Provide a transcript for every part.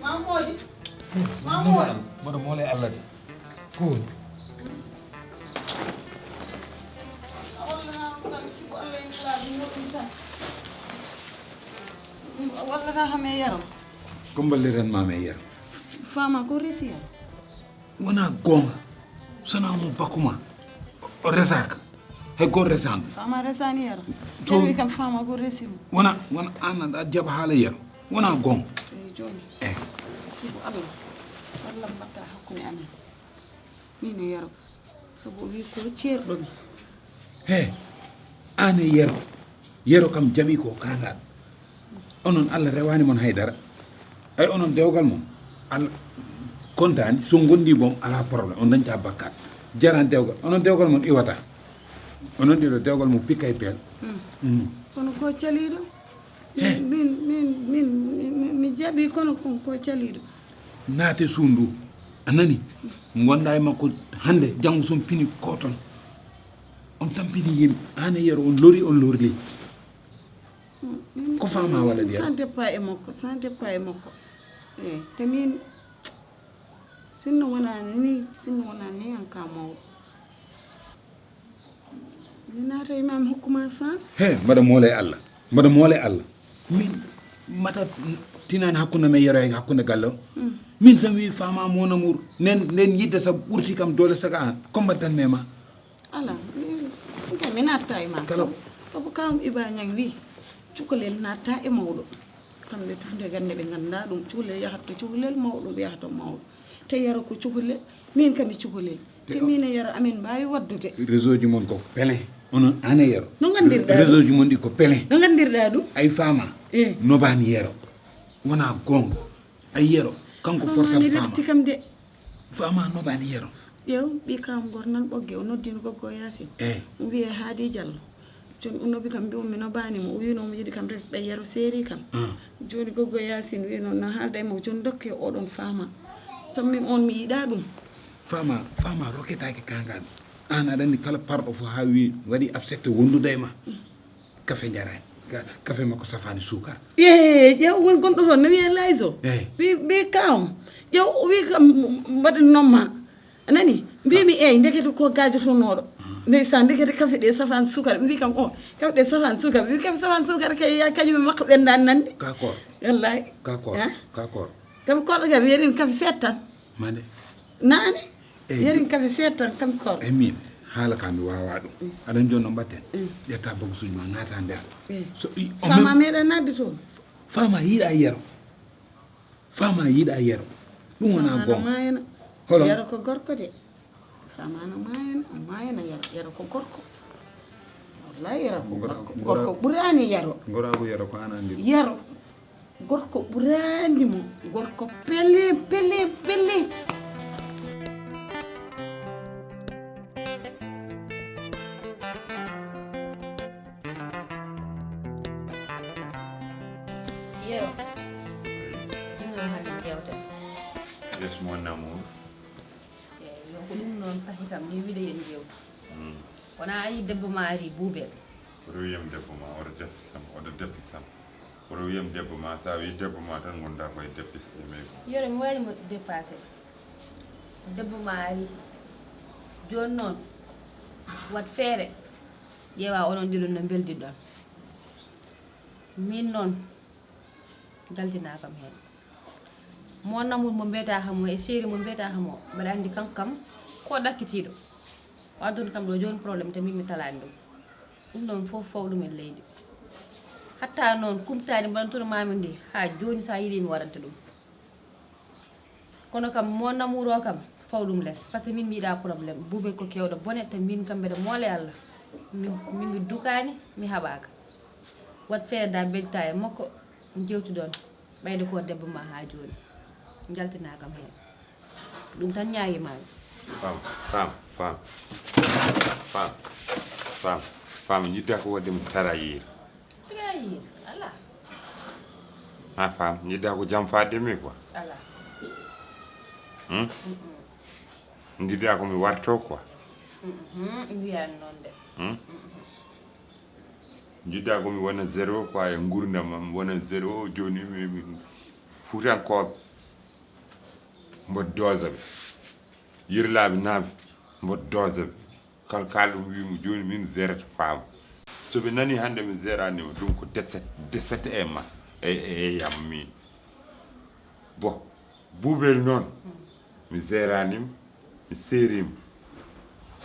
Mamodi. Mamodi. Mboɗo moole Allah de. Ko woni? Walla na hame yaram. Gomballiren mame yero. Fama ko resi yaram. Wona gonga. Sona mo bakuma. O resaka. Hay gor resande. Fama resani yaram. To- Jami kam fama ko resi mo. Wona an da jaba hala yero. Wona gonga. Joni. Eh. Sibu Allah. Walla mbatta hakkude amen. Min e yaram. Sabu wi ko ceerɗo mi. He. Ane yero. Yero kam jami ko kangal. Onon Allah rewani mon haydara. Ay onon dewgal mon. Allah kontani so gondi bom ala problème on dañta bakkat. Jaran dewgal. Onon dewgal mon iwata. Onon dido dewgal mon pikay pel. Kono ko caliɗo. Mi jaɓi kono ko caliɗo. Naate sundu anani gonda e makko hande jango son pini koton on tampini yimɓe ane yero on lori ko fama walla diya Sans départ e makko. Eh, te min sinno wona ni an ka mawɗo. Mi naata imam hokkuma sens. he mbaɗa moole Allah min mata tinani hakkude men yero e hakkude galle o min tan wi fama mon amour nden yidde sa ɓurti kam dole saga an comme mbattanme ma Ala, mi natta e ma. Kala- Sabu kawam Iba Ñang wi cukalel natta e mawɗo. Kamɓe tunde gande ɓe ganda ɗum cukalel yahatta cukalel mawɗo ɓe yahata mawɗo. Te yara ko cukalel min kam e cukalel. Te min e yara amin mbawi waddude. réseau ji mon ko pelin onon ane yero No gandirɗa réseau ji mon ɗi ko pelin no gandirɗa ɗum? ay fama Eh. nobani yero wona gonga ay yero kanko fortat mi fama lefti kam de. fama nobani yero Ƴeew ɓi kam gornan ɓogge o noddino goggo Yasin. Eh. O wiye Haadi Diallo. Joni o nobbi kam mbi'umi nobanimo o wino omo yiɗi kam resɓe yero séri kam. Joni goggo Yasin wi noon no haalda e mo joni dokke oɗon fama. Sabu min on mi yiɗa ɗum. fama roketaki kangal an aɗa andi kala parɗo fo ha wi waɗi accepté wondude e ma café jarani café makko safani sukar Ƴeew won gonɗo toon no wiye Layso. Eh. Ɓi kawam. Ƴeew o wi kam mbaɗanomma. Anani mbimi eyyi ndekete ko gajotonoɗo. Ndeysan ndekete café ɗe safani sukar mbi kam o café ɗe safani sukar mbi kam safani sukar kay kañum e makko ɓendani nande. kakor Wallahi. kakor Ha? kakor Kam korɗo kam yerin café seeɗa tan. mande Nane. Eh. Yerin café seeɗa tan kam korɗo. e min haala ka mi wawa ɗum aɗan joni no mbatten ƴetta bogusuji ma naata nder so o Fama même meɗen nadde toon. fama yiiɗa yero ɗum wona Famano gonga mayana. Holo. Yero ko gorko de. Famano mayana yero ko gorko. Wallahi yero ko gorko. Gorko ɓurani yero. gorago yero ko an andi Yero. Gorko ɓurani mo. Gorko pele. Yero. Ɗum noon hannde jewten. Yes, mon amour. Yo ko ɗum noon tahi kam mi wiɗa yen jewtu. Wona a yi debbo ma ari buubel. Oɗo wiyam debbo ma oɗo deppi sam oɗo deppi sam oɗo wiyam debbo ma sa wi debbo ma tan gonɗa koye deppisde mais ko Yore mi waɗimo dépassé. Debbo ma ari. Joni noon wat feere ƴeewa onon ɗiɗon no beldiɗon. Min noon galtina kam hen. Mon amour mo mbiyata hamo e chéri mo mbiyata hamo mbaɗa andi kanko kam ko ɗakkitiɗo wadon kam ɗo joni probléme te min mi talani ɗum ɗum ɗon fof fawɗum e leydi hatta noon kumtani mbaɗantono mami ndi ha joni sa yiiɗi mi waɗanta ɗum kono kam mon amour o kam fawɗum less par ce que min mi yiiɗa probléme buubel ko kewɗo bone te min kam mbeɗa moole Allah min mi dukani mi haɓaka wat feere da belta e makko jewtuɗon ɓeyde ko debbo ma ha joni jaltina kam hen ɗum tan ñaawimami femme jidda ko waɗi mo trahir trahir ala ha femme jidda ko jam fademi quoi ala jidda ko mi warto quoi wiyani noon de jidda ko mi wona zéro quoi e gurdam am wona zéro joni fuutankoɓe mbo doosa ɓe yirlaaɓe naaɓe mbo doosa ɓe kala kalɗum wimo joni min gérata faama so ɓe nani hannde mi géranima ɗum ko desete e ma e yam min bon buubel noon mi géranima mi seerima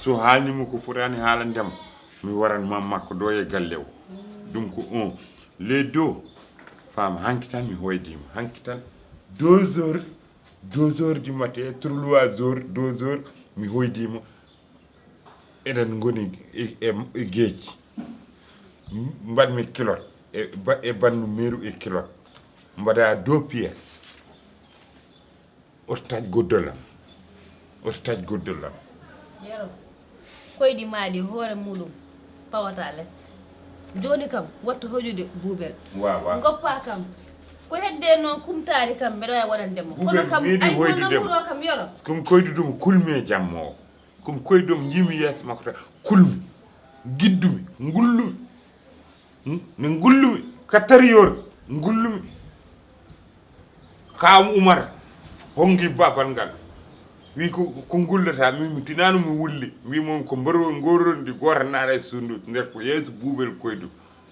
so haalnima ko fotani haalandema mi waranma makko ɗo e galle o ɗum ko 1 les 2 femme hanki tan mi hoydima hanki tan 2 heures du matin 3 heures 2 heures mi hoydima eɗen goni e geeji mbaɗmi kilote e bandu meru e kilote mbaɗa 2 pièces oto taj goddolam yero koyɗi maaɗi hoore muɗum pawata less joni kam wattu hoƴude buubel wawa goppa kam ko hedde noon kumtari kam mbeɗa wawi waɗandemo kono kam ay namuro kam yoro komi koydu ɗum kulmi e jamma o komi koydu ɗum jimi yeeso makko tan kulmi giddumi ngullumi ne ngullumi ka tariyor ngullumi kawam Oumar hongi babal ngal wi ko gullata min tinano mi wulli wi moom ko ngorondi goto naara e sundu ndek ko yeeso buubel koydu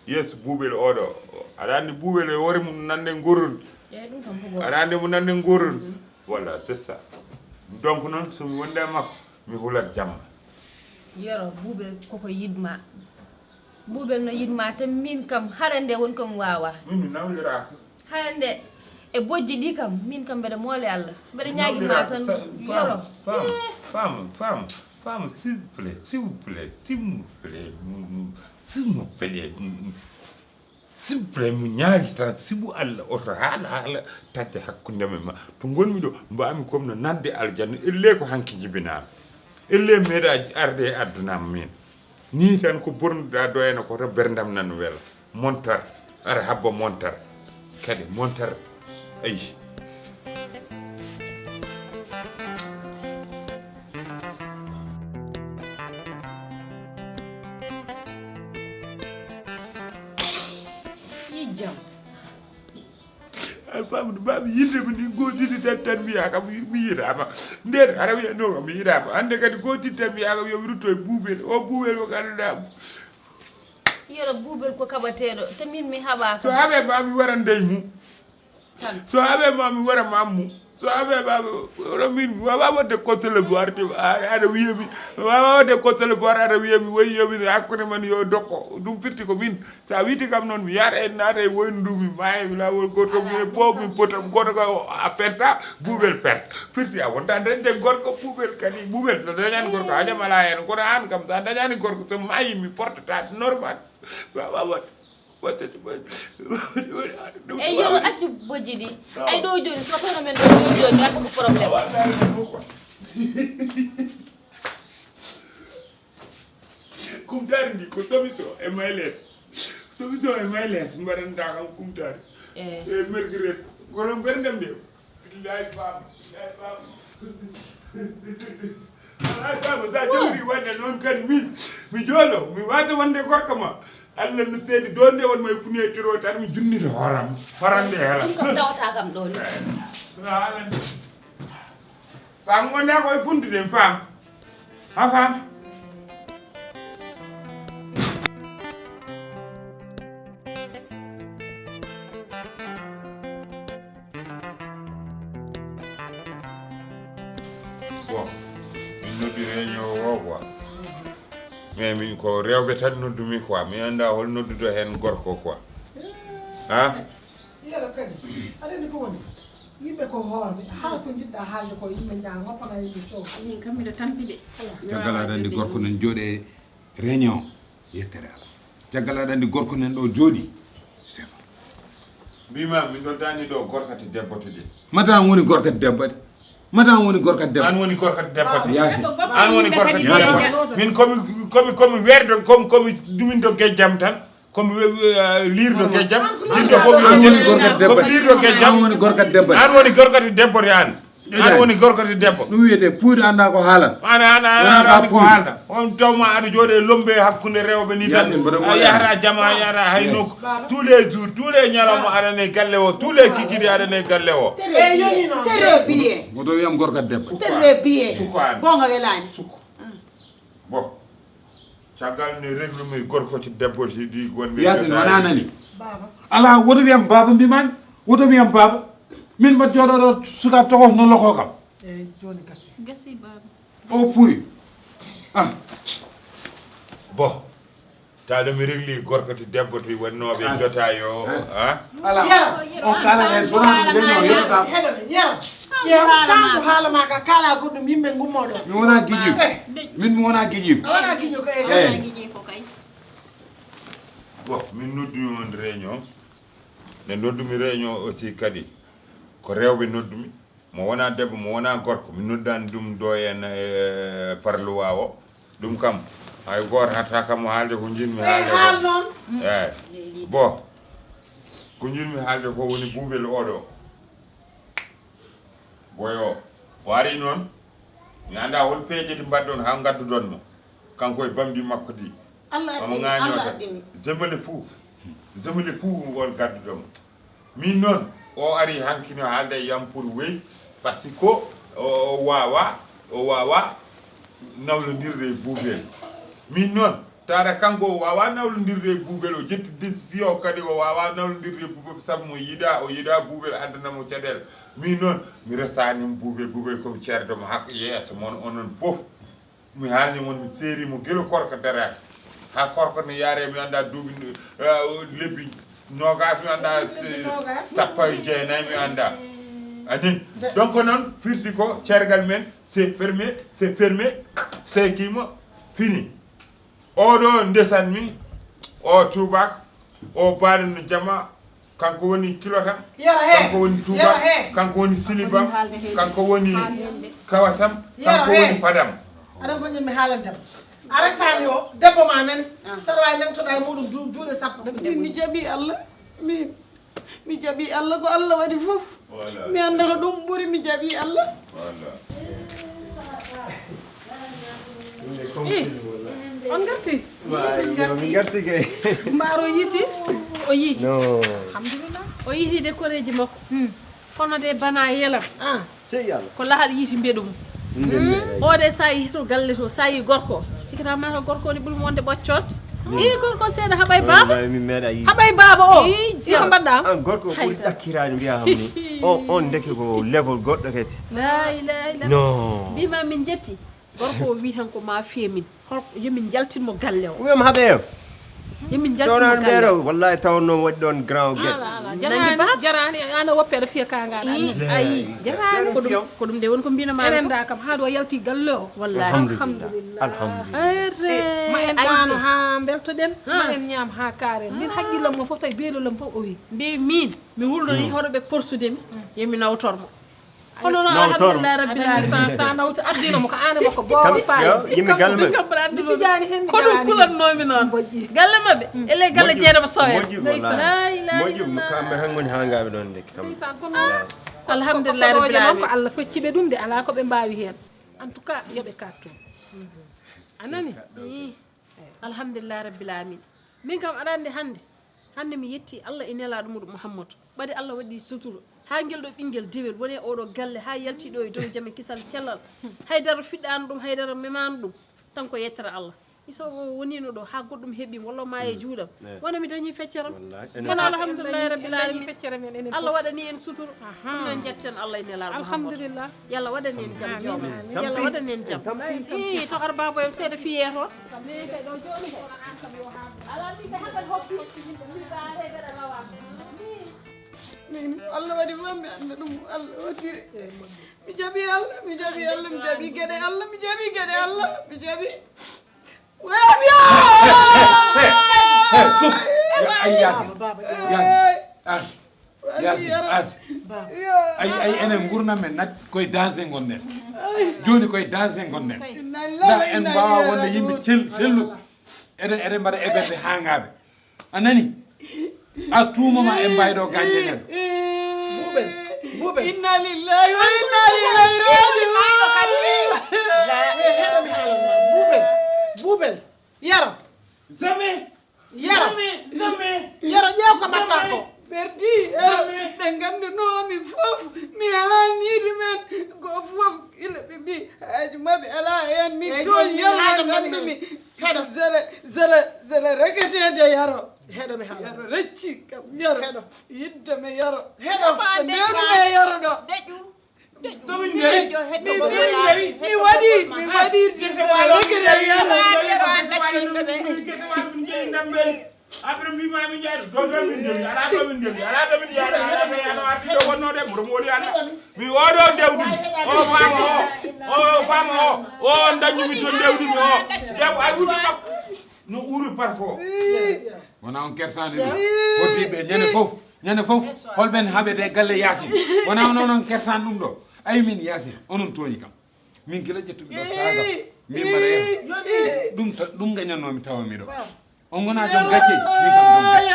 yeeso buubel oɗo aɗa andi buubel e hoore mum nande ngorondi aɗa andi mo nande ngorondi voilà c'est ça donc noon somi wonde makko mi hulat jamma yoro buubel koko yidma buubel no yidma tan min kam harande woni komi wawa min mi nawliraka harande e bojji ɗi kam min kam mbeɗa moole Allah mbeɗa ñaguima tan yoro femme s'il vous plaît mo ñaagi tan sibu Allah oto haala tadde hakkundema ma to gonmi ɗo mbami comme no nadde aljanna elle ko hanki jibinama elle meeɗa arde e addunama min ni tan ko bornuɗa doyana ko to berdam nan wela montar ara habba montar kadi montar ayi jam alfamude mbaɓe yildema ni goɗɗiti tan mbiya kam mi yiɗama nden aɗa wiya no kam mi yiɗama hande kadi goɗɗiti tan mbiya kam yomi rutto e buubel o buubel mo ganduɗa yoro buubel ko kaɓateɗo te min mi haɓa so haɓe mami wara ndey mum so haɓe mami wara mammu so haɓe mami oɗo min wawa wadde console boire aɗa wiyami wawa wadde console boire aɗa wiyami woyi yomi hakkude man yo dokko ɗum firti ko min sa witi kam noon mi yaara en naata e woynu ndu mi maya mi lawol goto mine fof min potam goto ko a perta buubel perte firti a wonta dañde gorko buubel kadi buubel so dañani gorko haƴamala hen kono an kam sa dañani gorko so mayi mi portata normal wawa wadde e yoro accu bojji ɗi ay ɗo joni so tono men ɗo joni arta ko probléme kumtari ndi ko solution e mayles mbaɗanta kam kumtari e mercredi kono ɓerdem nde lay fam sa jawri wadde noon kadi min mi jooɗo mi wasa wonde gorko ma Allah no seedi do nde won may fune tiro tan mi junnide horam horande hela ko dawta kam ɗo ni haalande fam gonda koye fundude fam ha fam bon min noddi réunion o quoi mais min ko rewɓe tan noddumi quoi mi anda hol noddudo hen gorko quoi ha yero kadi aɗa andi ko woni yimɓe ko hoorɓe hala ko jiɗɗa haalde ko yimɓe jaa goppana yimɓe cow min kam miɗo tampide caggal aɗa andi gorko nen jooɗe réunion yettere ala caggal aɗa andi gorko nen ɗo jooɗi c'est bon mbima min noddani ɗo gorkati debbote de mata woni gorkati debbate mata woni gorkati debbo an woni gorkati debbote yaafi an woni gorkati debbote min komi werdo komi duminto gejjam tan komi liirdo gejjam liirdo fof an woni gorkati debbate liirdo gejjam an woni gorkati debbate an woni gorkati debbote an an woni gorko to debbo ɗum wiyete puyde anda ko haalan ana ko haalda on tawma aɗa jooɗe lombe hakkunde rewɓe ni tan a yahata jama a yahata hay nokku tous les jours tous les ñalawma aɗane galle o tous les kikiri aɗane galle o très bien moto wiyam gorko debbo très bien sukaani gonga welani sukko bon caggal ne réglumi gorko to debbo di gonɓe yasin wona nani baba ala woto wiyam baba mbimani woto wiyam baba min mbaɗ jooɗoɗo suka tokof no loko kam e joni gasi gasi baba o puy ah bon taɗo mi régli gorko to debbo to wonnoɓe jota yo ala Yara. on kala hen sona ɗum yettata heɗone yera change haala ma ka kala goɗɗum yimɓe gummoɗo mi wona guiƴim min mi wona guiƴim wona guiño ko e Eh. gasi giji ko kay bon min noddumi on réunion nde noddumi réunion aussi kadi ko rewɓe noddumi mo wona debbo mo wona gorko mi noddani ɗum ɗo en par loi o ɗum kam hay goto hatta kam mo haalde ko jinmi haalde haal noon eyyi bon ko jinmi haalde ko woni buubel oɗo boyo o ari noon mi anda hol peeje ɗi mbaɗɗon ha gaddudonmo kanko e bamdi makko di Allah omo addimi ŋaño Allah tan addimi zemele fou won gadduɗomo min noon o ari hankino haalde e yam pour wey par ce que ko o wawa nawlodirde e buubel min noon tara kanko o wawa nawlodirde e buubel o jetti décision kadi o wawa nawlodirde e buubel saabu mo yiiɗa buubel addanamo caɗele min noon mi resanimo buubel komi ceerdomo hakko yeeso moon onon foof mi haalnimon mi seerimo guila korko daraki ha korko ne yaare mi anda duuɓi lebbi nogas mi anda sappo e jeenayyi mi anda anin donc noon firti ko ceergal men c'est fermé c'est kima fini oɗo ndesanmi o tubak o baaɗo no jama kanko woni kilo tan yara he kanko woni yara tubak he kanko woni silibam kanko woni kawasam kanko woni padam aɗan ko ñimmi haalantema a resani o debbo ma nani saɗa wawi nemtoɗa e muɗum juuɗe sappo mi jaɓi Allah mi jaɓi Allah ko Allah waɗi fof voilà mi anda ko ɗum ɓuuri mi jaɓi Allah voilà on garti min garti kay mbaaro yiti o yii non alhamdulillah o yiti décoré ji makko kono de bana yelam cey yalla ko lahal yiti mbiɗa mum o de sa yi to galle to sa yi gorko cikata mata gorko ni ɓuuri wonde ɓoccot i gorko seeɗa haɓay baba min meeɗa yi haɓay baba o iko mbaɗɗa an gorko ɓuri ɗakkirani mbiya ham ni on deke ko level goɗɗo kadi la ilaha illa non mbima min jetti gorko o wi tan ko ma fiye min yomin jaltinmo galle o wiyam haɓeyo yomin sowno jaltinmo galle ɓeeɗo wallahi tawno waɗi ɗon grand gueɗe jarani ana woppere fiya kangaɗa ayi jarani ko ɗum de woni ko mbino ma enenda kam haɗo o yalti galle o wallahi alhamdulillah ma en ɗano ha beltoɗen ma en ñaam ha kaaren min haqqillam mo fof tawi beelolam fof o wi mbi min mi wullori hoɗoɓe porsudemi yomi nawtormo hono noon Nawtormo. alhamdulillah rabbil alamin sa nawta addinamo ko ane makko bowa fayi yimɓe galle mi maɓɓe kabbara andi mi fijani hen mi ko ɗum jarani kulatnomi noon galle mabɓe ele galle jeeɗama soya moƴƴi la wallahi ilaha moƴƴi illallah kamɓe tan goni ha ngaɓe ɗon deke kam ndeysan kono alhamdulillah rabbil noon ko alamin Allah fecciɓe ɗum de ala koɓe mbawi hen en tout cas yooɓe katto anani alhamdulillah rabbil alamin min kam aɗa andi hande mi yetti Allah e nelaɗo muɗum Mouhammadou ɓaɗi Allah waɗi suturo ha guel ɗo ɓinguel dewel woni oɗo galle ha yalti ɗo e dow jaame kisal cellal haydara fiɗɗano ɗum haydara memano ɗum tan ko yettere Allah iso wonino ɗo ha goɗɗum heeɓi walla ma e juuɗam wona mi dañi fecceram kono alhamdulillahi rabbil alamin feccere men enen Allah waɗani en suturo ɗum noon jetten Allah e nelaɗo alhamdulillah yalla waɗani en jaam jawma yalla waɗani en jaam i to ar babo em seeɗa fiye toon Allah waɗi fof mi anda ɗum Allah waddiri mi jaɓi Allah mi jaɓi Allah mi jaɓi gueɗe Allah mi jaɓi gueɗe Allah mi jaɓi wamiya ay enen gurdam men nat koye dansé gonɗen joni koye dansé gonɗen nda en mbawa wonde yimɓe celluɓe eɗen mbaɗa éɓerde hangaɓe a nani a tumama en mbayɗo gañƴe nen inna lillahi wa inna ilayhi raji'un heɗami haalanma buubel yaro jamais yaro ƴeew ko mbatta ko perdi ɓe nganndunomi fof mi haalniide men go fof ila ɓe mbi haaju maɓe ala hen mi toon yaro ngandumi zele reketede yaro heɗomi haala yaro recci kam yaro Heɗo. yiddeme yaro heɗo ndewɗume yaro ɗo mi waɗi rekete yaro après mbimami jeyɗo toto min joni ala to min joni ala to min jeyɗo ala to yano arti ɗo wonnode mboɗo moɗi anda mi oɗo ndewɗumi o fama o dañumi to ndewɗumi o ƴew a wuti makko no uri parfois wona on kersani ɗum hoddiɓe ñande fof holɓen haaɓete galle yaasin wona onon kersani ɗum ɗo ayi min yaasin onon tooñi kam min gila ƴettuɓe ɗo saga min mbaɗa ɗum gañannomi tawami ɗo on gona jom gacce min kam jom gacce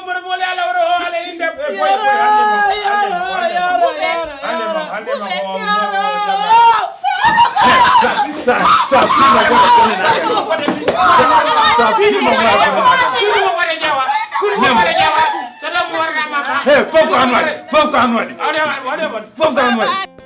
mboɗo mooli ala oɗo o ala inde fof ko an waɗi